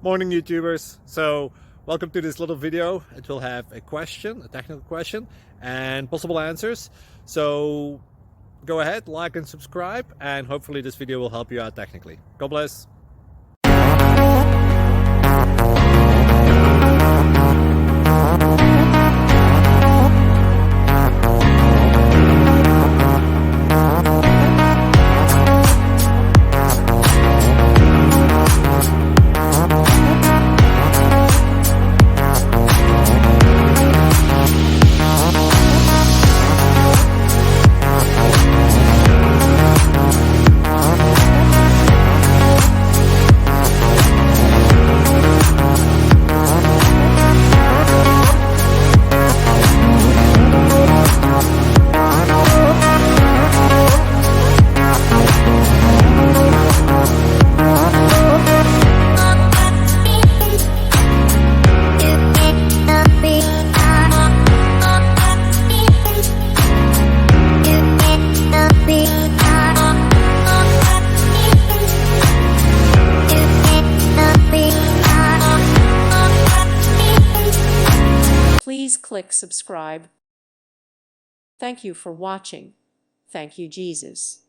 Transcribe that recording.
Morning YouTubers. So welcome to this little video. It will have a question, a technical question, and possible answers. So go ahead, like and subscribe, and hopefully this video will help you out technically. God bless. Please click subscribe. Thank you for watching. Thank you, Jesus.